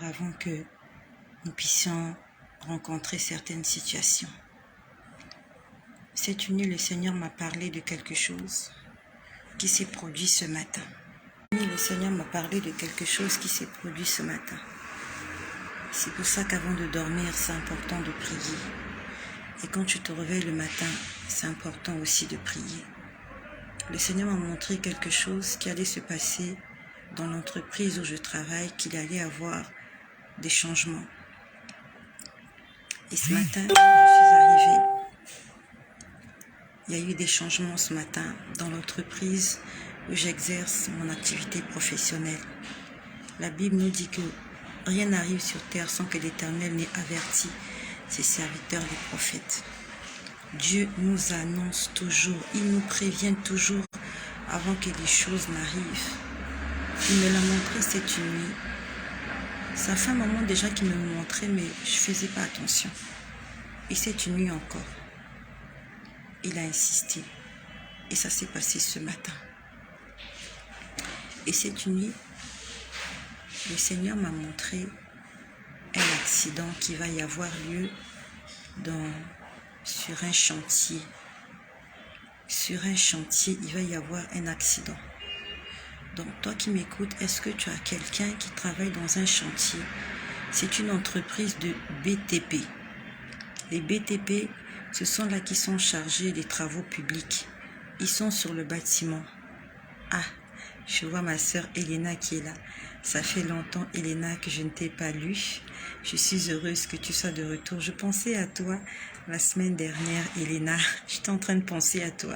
vivre avant que nous puissions rencontrer certaines situations. Cette nuit, le Seigneur m'a parlé de quelque chose qui s'est produit ce matin. Le Seigneur m'a parlé de quelque chose qui s'est produit ce matin. C'est pour ça qu'avant de dormir, c'est important de prier. Et quand tu te réveilles le matin, c'est important aussi de prier. Le Seigneur m'a montré quelque chose qui allait se passer dans l'entreprise où je travaille, qu'il allait avoir des changements. Et ce matin, je suis arrivée. Il y a eu des changements ce matin dans l'entreprise où j'exerce mon activité professionnelle. La Bible nous dit que rien n'arrive sur terre sans que l'Éternel n'ait averti ses serviteurs, les prophètes. Dieu nous annonce toujours, il nous prévient toujours avant que les choses n'arrivent. Il me l'a montré cette nuit. Ça fait un moment déjà qu'il me le montrait, mais je ne faisais pas attention. Et cette nuit encore, il a insisté. Et ça s'est passé ce matin. Et cette nuit, le Seigneur m'a montré un accident qui va y avoir lieu sur un chantier. Sur un chantier, il va y avoir un accident. Donc, toi qui m'écoutes, est-ce que tu as quelqu'un qui travaille dans un chantier? C'est une entreprise de BTP. Les BTP, ce sont là qui sont chargés des travaux publics. Ils sont sur le bâtiment. Ah, je vois ma sœur Elena qui est là. Ça fait longtemps, Elena, que je ne t'ai pas lu. Je suis heureuse que tu sois de retour. Je pensais à toi la semaine dernière, Elena. J'étais en train de penser à toi.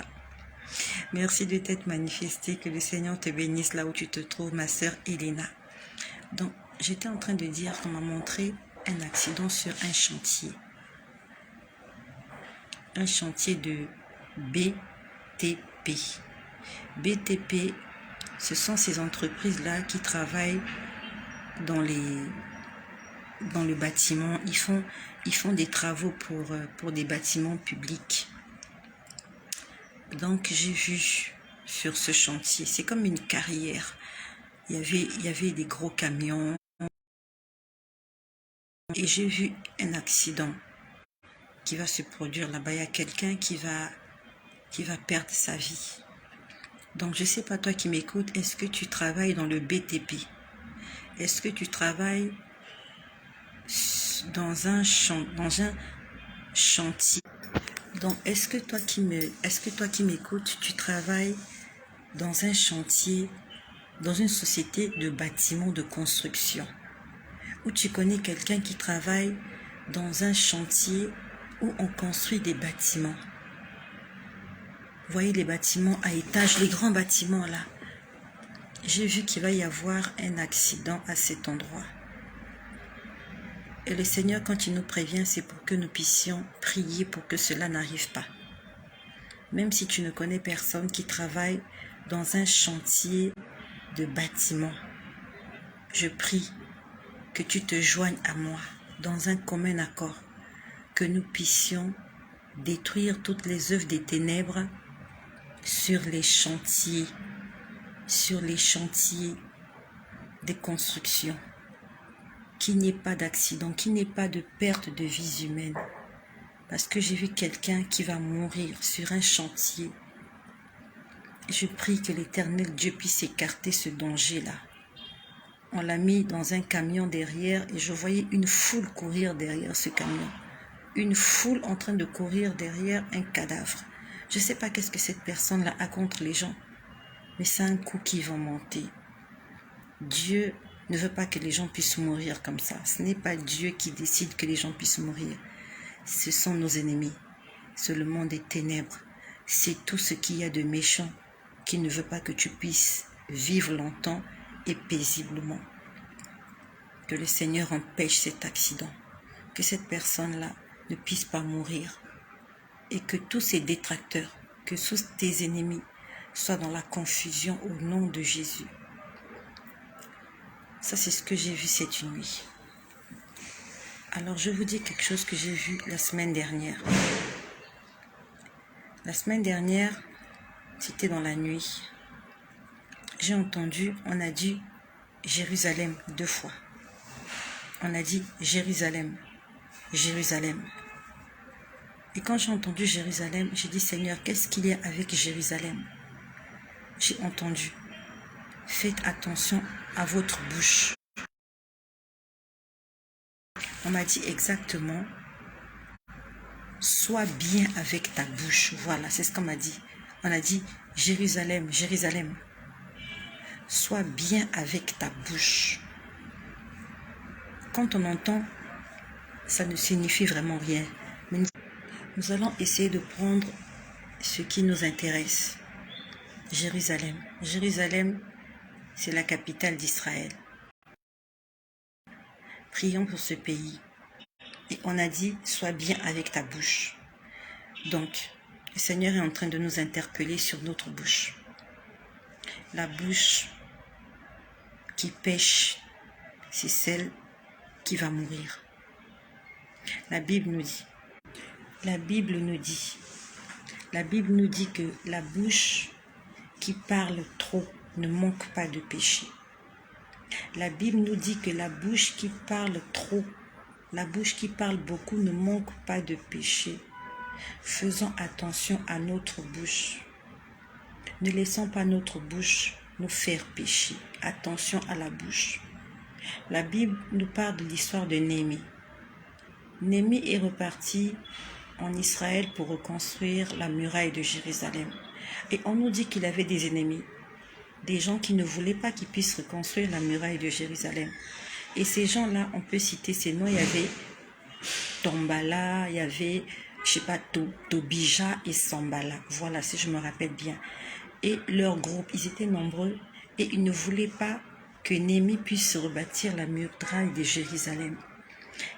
Merci de t'être manifestée. Que le Seigneur te bénisse là où tu te trouves, ma sœur Elena. Donc, j'étais en train de dire qu'on m'a montré un accident sur un chantier. Un chantier de BTP. BTP, ce sont ces entreprises-là qui travaillent dans le bâtiment. Ils font des travaux pour des bâtiments publics. Donc, j'ai vu sur ce chantier, c'est comme une carrière. Il y avait des gros camions. Et j'ai vu un accident qui va se produire là-bas. Il y a quelqu'un qui va perdre sa vie. Donc, je ne sais pas, toi qui m'écoutes, est-ce que tu travailles dans le BTP? Est-ce que tu travailles dans un chantier? Donc, est-ce que toi qui m'écoutes, tu travailles dans un chantier, dans une société de bâtiments de construction? Ou tu connais quelqu'un qui travaille dans un chantier où on construit des bâtiments? Vous voyez les bâtiments à étage, les grands bâtiments là. J'ai vu qu'il va y avoir un accident à cet endroit. Et le Seigneur, quand il nous prévient, c'est pour que nous puissions prier pour que cela n'arrive pas. Même si tu ne connais personne qui travaille dans un chantier de bâtiment, je prie que tu te joignes à moi dans un commun accord, que nous puissions détruire toutes les œuvres des ténèbres sur les chantiers des constructions. Qu'il n'y ait pas d'accident, qu'il n'y ait pas de perte de vies humaines. Parce que j'ai vu quelqu'un qui va mourir sur un chantier. Je prie que l'Éternel Dieu puisse écarter ce danger-là. On l'a mis dans un camion derrière et je voyais une foule courir derrière ce camion. Une foule en train de courir derrière un cadavre. Je ne sais pas qu'est-ce que cette personne-là a contre les gens, mais c'est un coup qui va monter. Dieu ne veut pas que les gens puissent mourir comme ça. Ce n'est pas Dieu qui décide que les gens puissent mourir. Ce sont nos ennemis. C'est le monde des ténèbres. C'est tout ce qu'il y a de méchant qui ne veut pas que tu puisses vivre longtemps et paisiblement. Que le Seigneur empêche cet accident. Que cette personne-là ne puisse pas mourir. Et que tous ces détracteurs, que tous tes ennemis soient dans la confusion au nom de Jésus. Ça, c'est ce que j'ai vu cette nuit. Alors, je vous dis quelque chose que j'ai vu la semaine dernière. La semaine dernière, c'était dans la nuit. J'ai entendu, on a dit Jérusalem 2 fois. on a dit Jérusalem, Jérusalem. Et quand j'ai entendu Jérusalem, j'ai dit Seigneur, qu'est-ce qu'il y a avec Jérusalem? J'ai entendu, faites attention à votre bouche. On m'a dit exactement, sois bien avec ta bouche. Voilà, c'est ce qu'on m'a dit. On a dit Jérusalem, Jérusalem. Sois bien avec ta bouche. Quand on entend, ça ne signifie vraiment rien. Mais nous allons essayer de prendre ce qui nous intéresse. Jérusalem. Jérusalem, c'est la capitale d'Israël. Prions pour ce pays. Et on a dit, sois bien avec ta bouche. Donc, le Seigneur est en train de nous interpeller sur notre bouche. La bouche qui pêche, c'est celle qui va mourir. La Bible nous dit que la bouche qui parle trop ne manque pas de péché. La Bible nous dit que la bouche qui parle trop, la bouche qui parle beaucoup ne manque pas de péché. Faisons attention à notre bouche. Ne laissons pas notre bouche nous faire pécher. Attention à la bouche. La Bible nous parle de l'histoire de Néhémie. Néhémie est reparti en Israël pour reconstruire la muraille de Jérusalem. Et on nous dit qu'il avait des ennemis. Des gens qui ne voulaient pas qu'il puisse reconstruire la muraille de Jérusalem. Et ces gens-là, on peut citer ces noms. Il y avait Tombala, il y avait, je sais pas, Tobija et Sambala. Voilà, si je me rappelle bien. Et leur groupe, ils étaient nombreux et ils ne voulaient pas que Néhémie puisse rebâtir la muraille de Jérusalem.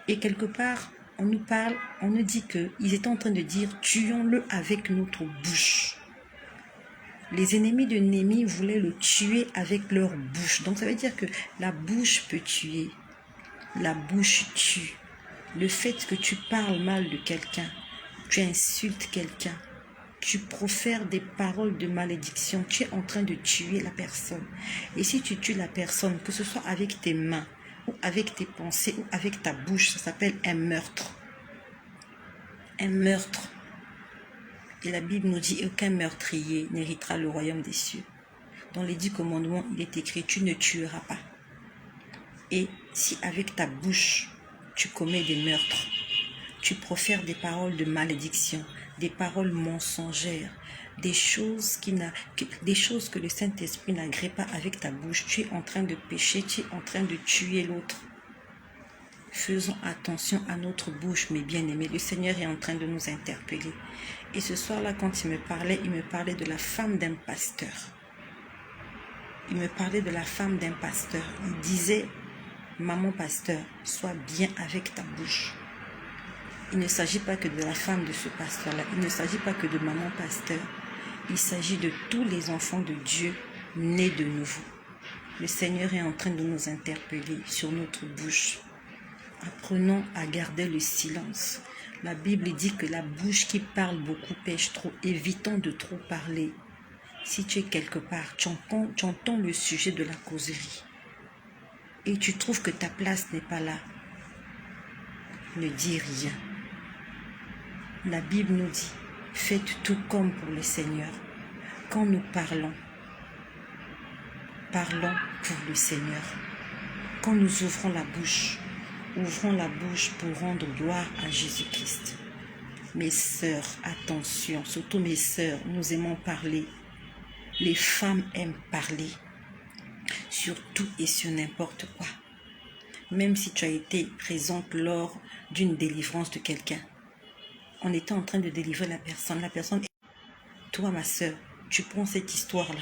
Et quelque part, on nous dit qu'ils étaient en train de dire, tuons-le avec notre bouche. Les ennemis de Néhémie voulaient le tuer avec leur bouche. Donc ça veut dire que la bouche peut tuer. La bouche tue. Le fait que tu parles mal de quelqu'un, tu insultes quelqu'un, tu profères des paroles de malédiction, tu es en train de tuer la personne. Et si tu tues la personne, que ce soit avec tes mains, ou avec tes pensées, ou avec ta bouche, ça s'appelle un meurtre. Un meurtre. Et la Bible nous dit, aucun meurtrier n'héritera le royaume des cieux. Dans les 10 commandements, il est écrit, tu ne tueras pas. Et si avec ta bouche, tu commets des meurtres, tu profères des paroles de malédiction, des paroles mensongères, des choses que le Saint-Esprit n'agrée pas avec ta bouche, tu es en train de pécher, tu es en train de tuer l'autre. Faisons attention à notre bouche, mes bien-aimés. Le Seigneur est en train de nous interpeller. Et ce soir-là, quand il me parlait de la femme d'un pasteur. Il me parlait de la femme d'un pasteur. Il disait, maman pasteur, sois bien avec ta bouche. Il ne s'agit pas que de la femme de ce pasteur-là. Il ne s'agit pas que de maman pasteur. Il s'agit de tous les enfants de Dieu nés de nouveau. Le Seigneur est en train de nous interpeller sur notre bouche. Apprenons à garder le silence. La Bible dit que la bouche qui parle beaucoup pêche trop. Évitons de trop parler. Si tu es quelque part, tu entends le sujet de la causerie et tu trouves que ta place n'est pas là, ne dis rien. La Bible nous dit, faites tout comme pour le Seigneur. Quand nous parlons pour le Seigneur. Quand nous ouvrons la bouche pour rendre gloire à Jésus-Christ. Mes sœurs, attention, surtout mes sœurs, nous aimons parler. Les femmes aiment parler sur tout et sur n'importe quoi. Même si tu as été présente lors d'une délivrance de quelqu'un. On était en train de délivrer la personne. Toi, ma sœur, tu prends cette histoire-là.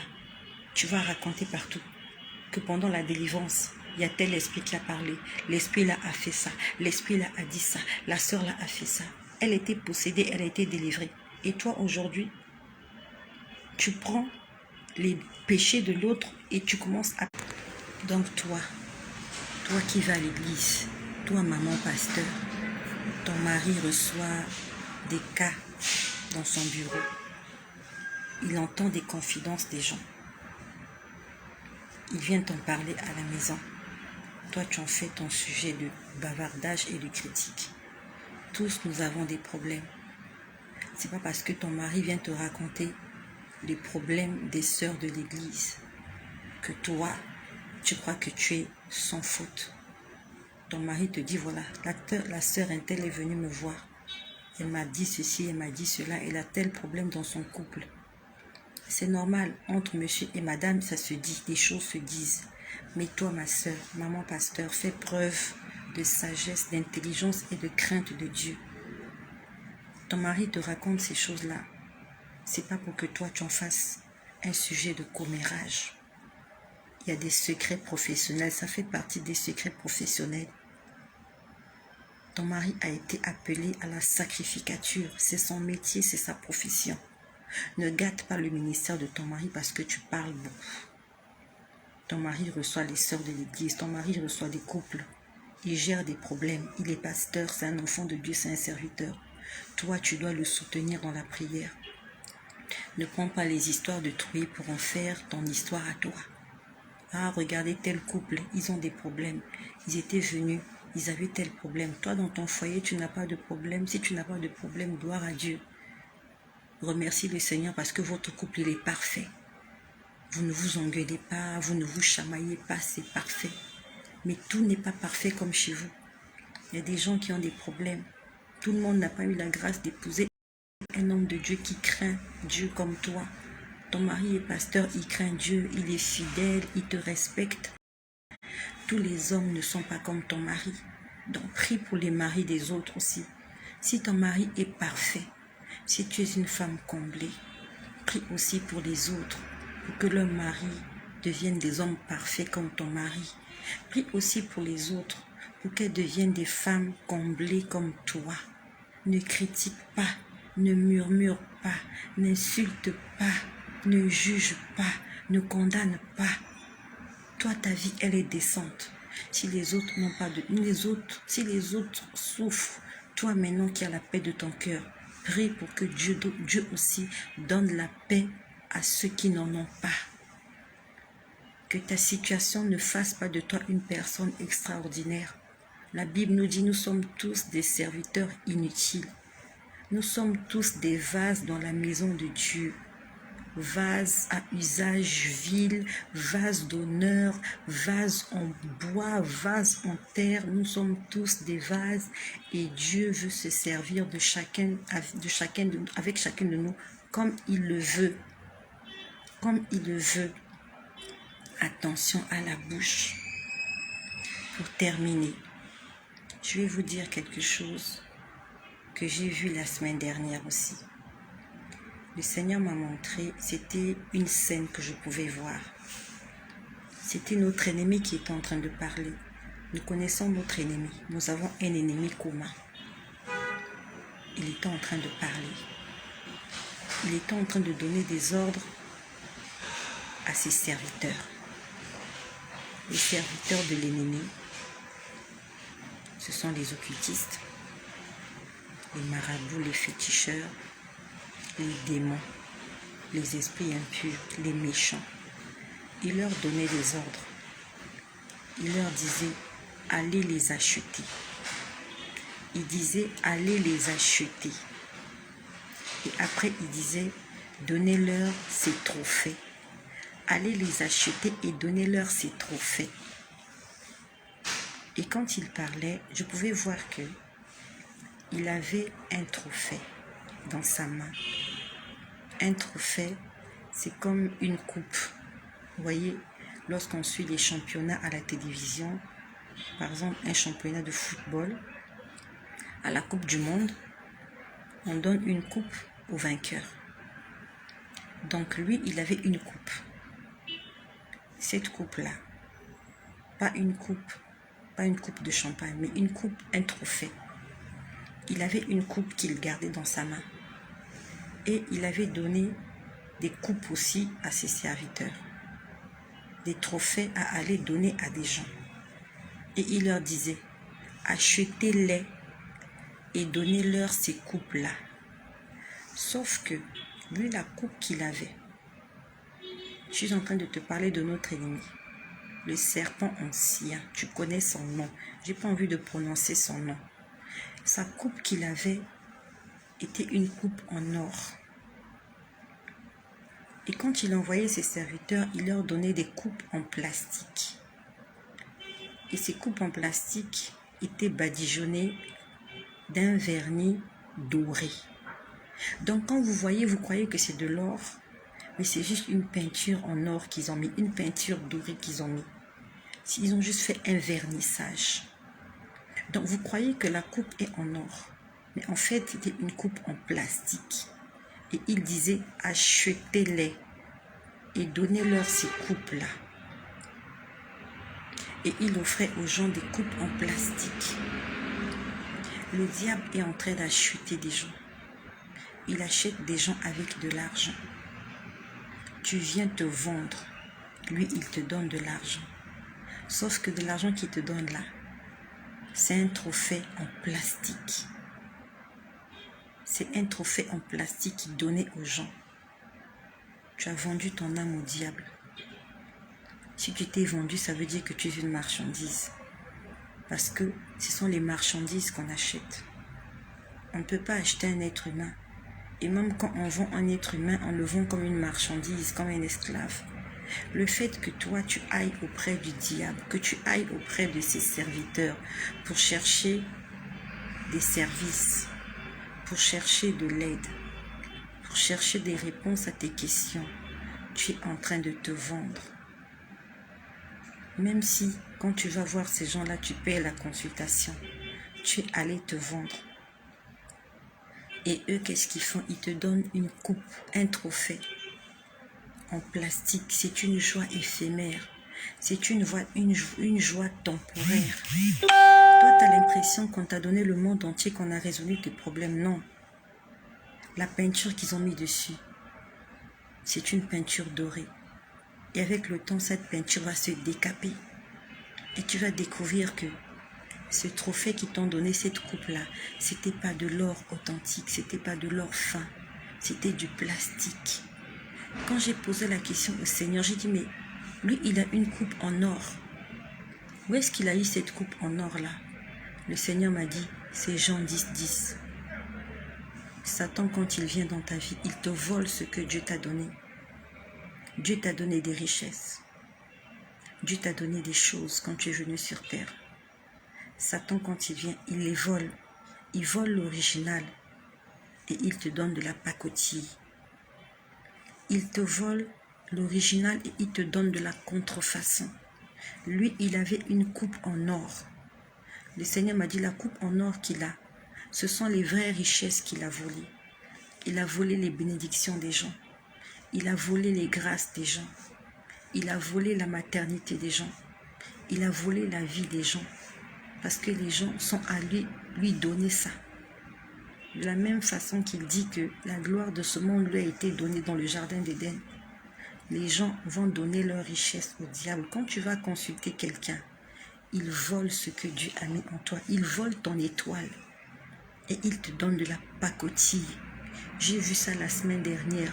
Tu vas raconter partout que pendant la délivrance, il y a tel esprit qui a parlé. L'esprit là a fait ça. L'esprit là a dit ça. La sœur là a fait ça. Elle était possédée, elle a été délivrée. Et toi, aujourd'hui, tu prends les péchés de l'autre et tu commences à... Donc toi qui vas à l'église, toi maman pasteur, ton mari reçoit des cas dans son bureau. Il entend des confidences des gens. Il vient t'en parler à la maison. toi tu en fais ton sujet de bavardage et de critique. Tous nous avons des problèmes. C'est pas parce que ton mari vient te raconter les problèmes des sœurs de l'église que toi, tu crois que tu es sans faute. Ton mari te dit, voilà, la sœur Intel est venue me voir. Elle m'a dit ceci, elle m'a dit cela, elle a tel problème dans son couple. C'est normal, entre monsieur et madame, ça se dit, des choses se disent. Mais toi, ma sœur, maman pasteur, fais preuve de sagesse, d'intelligence et de crainte de Dieu. Ton mari te raconte ces choses-là. C'est pas pour que toi, tu en fasses un sujet de commérage. Il y a des secrets professionnels, ça fait partie des secrets professionnels. Ton mari a été appelé à la sacrificature. C'est son métier, c'est sa profession. Ne gâte pas le ministère de ton mari parce que tu parles beaucoup. Ton mari reçoit les sœurs de l'église, ton mari reçoit des couples. Il gère des problèmes, il est pasteur, c'est un enfant de Dieu, c'est un serviteur. Toi, tu dois le soutenir dans la prière. Ne prends pas les histoires de truie pour en faire ton histoire à toi. Ah, regardez tel couple, ils ont des problèmes. Ils étaient venus, ils avaient tel problème. Toi, dans ton foyer, tu n'as pas de problème. Si tu n'as pas de problème, gloire à Dieu. Remercie le Seigneur parce que votre couple, il est parfait. Vous ne vous engueulez pas, vous ne vous chamaillez pas, c'est parfait. Mais tout n'est pas parfait comme chez vous. Il y a des gens qui ont des problèmes. Tout le monde n'a pas eu la grâce d'épouser un homme de Dieu qui craint Dieu comme toi. Ton mari est pasteur, il craint Dieu, il est fidèle, il te respecte. Tous les hommes ne sont pas comme ton mari. Donc prie pour les maris des autres aussi. Si ton mari est parfait, si tu es une femme comblée, prie aussi pour les autres, pour que leur mari devienne des hommes parfaits comme ton mari. Prie aussi pour les autres, pour qu'elles deviennent des femmes comblées comme toi. Ne critique pas, ne murmure pas, n'insulte pas, ne juge pas, ne condamne pas. Toi, ta vie, elle est décente. Si les autres n'ont pas de... si les autres souffrent, toi maintenant qui as la paix de ton cœur, prie pour que Dieu aussi donne la paix à ceux qui n'en ont pas. Que ta situation ne fasse pas de toi une personne extraordinaire. La Bible nous dit, nous sommes tous des serviteurs inutiles. Nous sommes tous des vases dans la maison de Dieu. Vases à usage vil, vases d'honneur, vases en bois, vases en terre. Nous sommes tous des vases et Dieu veut se servir de chacun, avec chacun de nous comme il le veut. Comme il le veut. Attention à la bouche. Pour terminer, je vais vous dire quelque chose que j'ai vu la semaine dernière aussi. Le Seigneur m'a montré, c'était une scène que je pouvais voir. C'était notre ennemi qui était en train de parler. Nous connaissons notre ennemi. Nous avons un ennemi commun. Il était en train de parler. Il était en train de donner des ordres à ses serviteurs. Les serviteurs de l'ennemi, ce sont les occultistes, les marabouts, les féticheurs, les démons, les esprits impurs, les méchants. Il leur donnait des ordres. Il leur disait, allez les acheter. Il disait, allez les acheter. Et après, il disait, donnez-leur ces trophées. Allez les acheter et donnez-leur ces trophées. Et quand il parlait, je pouvais voir que il avait un trophée dans sa main. Un trophée, c'est comme une coupe. Vous voyez, lorsqu'on suit les championnats à la télévision, par exemple un championnat de football, à la Coupe du Monde, on donne une coupe au vainqueur. Donc lui, il avait une coupe. Cette coupe-là, pas une coupe de champagne, mais une coupe, un trophée. Il avait une coupe qu'il gardait dans sa main. Et il avait donné des coupes aussi à ses serviteurs. Des trophées à aller donner à des gens. Et il leur disait, achetez-les et donnez-leur ces coupes-là. Sauf que, lui, la coupe qu'il avait, je suis en train de te parler de notre ennemi. le serpent ancien. Tu connais son nom. J'ai pas envie de prononcer son nom. Sa coupe qu'il avait était une coupe en or. Et quand il envoyait ses serviteurs, il leur donnait des coupes en plastique. Et ces coupes en plastique étaient badigeonnées d'un vernis doré. Donc quand vous voyez, vous croyez que c'est de l'or, mais c'est juste une peinture en or qu'ils ont mis, une peinture dorée qu'ils ont mis. Ils ont juste fait un vernissage. Donc vous croyez que la coupe est en or, mais en fait c'était une coupe en plastique. Et il disait achetez-les et donnez-leur ces coupes-là. Et il offrait aux gens des coupes en plastique. Le diable est en train d'acheter des gens. Il achète des gens avec de l'argent. Tu viens te vendre. Lui, il te donne de l'argent. Sauf que de l'argent qu'il te donne là, c'est un trophée en plastique. C'est un trophée en plastique donné aux gens. Tu as vendu ton âme au diable. Si tu t'es vendu, ça veut dire que tu es une marchandise. Parce que ce sont les marchandises qu'on achète. On ne peut pas acheter un être humain. Et même quand on vend un être humain, on le vend comme une marchandise, comme un esclave. Le fait que toi, tu ailles auprès du diable, que tu ailles auprès de ses serviteurs pour chercher des services, pour chercher de l'aide, pour chercher des réponses à tes questions, tu es en train de te vendre. Même si, quand tu vas voir ces gens-là, tu payes la consultation, tu es allé te vendre. Et eux, qu'est-ce qu'ils font? Ils te donnent une coupe, un trophée en plastique. C'est une joie éphémère. C'est une joie temporaire. Toi, tu as l'impression qu'on t'a donné le monde entier, qu'on a résolu tes problèmes. Non. La peinture qu'ils ont mis dessus, c'est une peinture dorée. Et avec le temps, cette peinture va se décaper. Et tu vas découvrir que ce trophée qu'ils t'ont donné, cette coupe-là, c'était pas de l'or authentique, c'était pas de l'or fin, c'était du plastique. Quand j'ai posé la question au Seigneur, j'ai dit, mais lui, il a une coupe en or. Où est-ce qu'il a eu cette coupe en or-là? Le Seigneur m'a dit, c'est Jean 10, 10. Satan, quand il vient dans ta vie, il te vole ce que Dieu t'a donné. Dieu t'a donné des richesses. Dieu t'a donné des choses quand tu es venu sur terre. Satan, quand il vient, il les vole. Il vole l'original et il te donne de la pacotille. Il te vole l'original et il te donne de la contrefaçon. Lui, il avait une coupe en or. Le Seigneur m'a dit, la coupe en or qu'il a, ce sont les vraies richesses qu'il a volées. Il a volé les bénédictions des gens. Il a volé les grâces des gens. Il a volé la maternité des gens. Il a volé la vie des gens. Parce que les gens sont allés lui donner ça. De la même façon qu'il dit que la gloire de ce monde lui a été donnée dans le jardin d'Éden. Les gens vont donner leur richesse au diable. Quand tu vas consulter quelqu'un, il vole ce que Dieu a mis en toi. Il vole ton étoile. Et il te donne de la pacotille. J'ai vu ça la semaine dernière.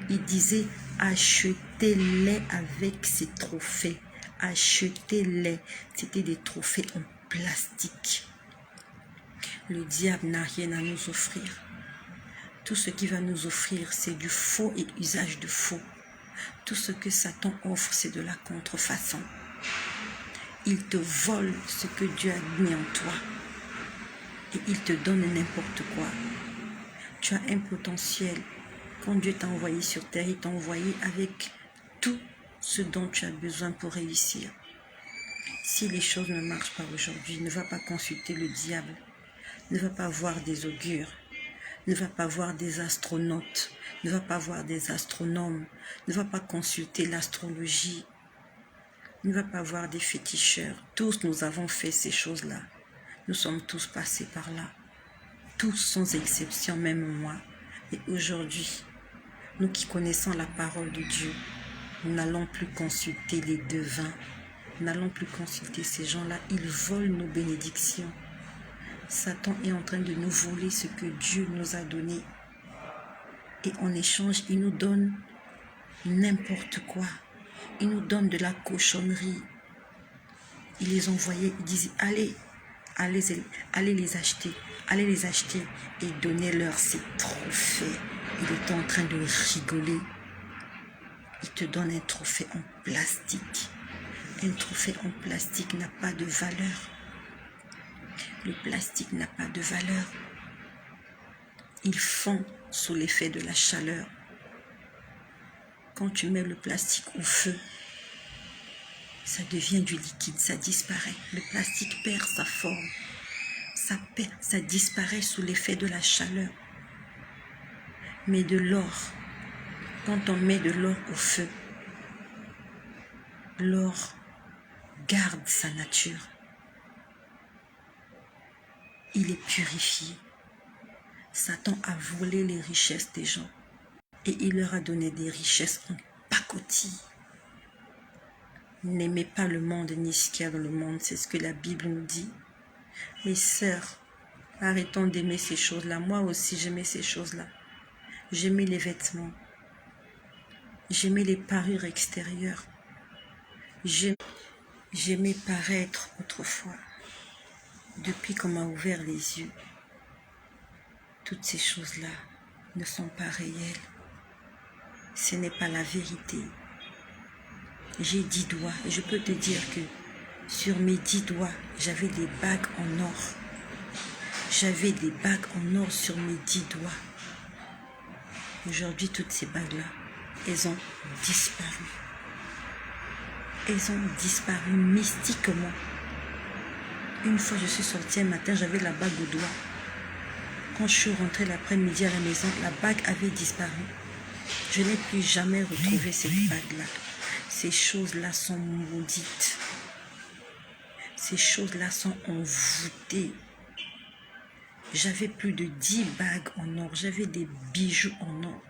Il disait, achetez-les avec ces trophées. Achetez-les. C'était des trophées en plastique. Le diable n'a rien à nous offrir. Tout ce qu'il va nous offrir, c'est du faux et usage de faux. Tout ce que Satan offre, c'est de la contrefaçon. Il te vole ce que Dieu a mis en toi. Et il te donne n'importe quoi. Tu as un potentiel. Quand Dieu t'a envoyé sur terre, il t'a envoyé avec tout ce dont tu as besoin pour réussir. Si les choses ne marchent pas aujourd'hui, ne va pas consulter le diable. Ne va pas voir des augures. Ne va pas voir des astronautes. Ne va pas voir des astronomes. Ne va pas consulter l'astrologie. Ne va pas voir des féticheurs. Tous nous avons fait ces choses-là. Nous sommes tous passés par là. Tous sans exception, même moi. Et aujourd'hui, nous qui connaissons la parole de Dieu, nous n'allons plus consulter les devins. Nous n'allons plus consulter ces gens-là. Ils volent nos bénédictions. Satan est en train de nous voler ce que Dieu nous a donné. Et en échange, il nous donne n'importe quoi. Il nous donne de la cochonnerie. Il les envoyait, il disait, allez les acheter et donnez-leur ces trophées. Il était en train de rigoler. Il te donne un trophée en plastique. Un trophée en plastique n'a pas de valeur. Le plastique n'a pas de valeur. Il fond sous l'effet de la chaleur. Quand tu mets le plastique au feu, ça devient du liquide, ça disparaît. Le plastique perd sa forme. Ça disparaît sous l'effet de la chaleur. Mais de l'or, quand on met de l'or au feu, l'or garde sa nature. Il est purifié. Satan a volé les richesses des gens et il leur a donné des richesses en pacotille. N'aimez pas le monde ni ce qu'il y a dans le monde, c'est ce que la Bible nous dit. Mes sœurs, arrêtons d'aimer ces choses-là. Moi aussi, j'aimais ces choses-là. J'aimais les vêtements. J'aimais les parures extérieures. J'aimais paraître autrefois. Depuis qu'on m'a ouvert les yeux, toutes ces choses-là ne sont pas réelles. Ce n'est pas la vérité. J'ai 10 doigts et je peux te dire que sur mes 10 doigts, j'avais des bagues en or. J'avais des bagues en or sur mes 10 doigts. Aujourd'hui, toutes ces bagues-là, elles ont disparu. Elles ont disparu mystiquement. Une fois, je suis sortie un matin, j'avais la bague au doigt. Quand je suis rentrée l'après-midi à la maison, la bague avait disparu. Je n'ai plus jamais retrouvé cette bague-là. Ces choses-là sont maudites. Ces choses-là sont envoûtées. J'avais plus de 10 bagues en or. J'avais des bijoux en or.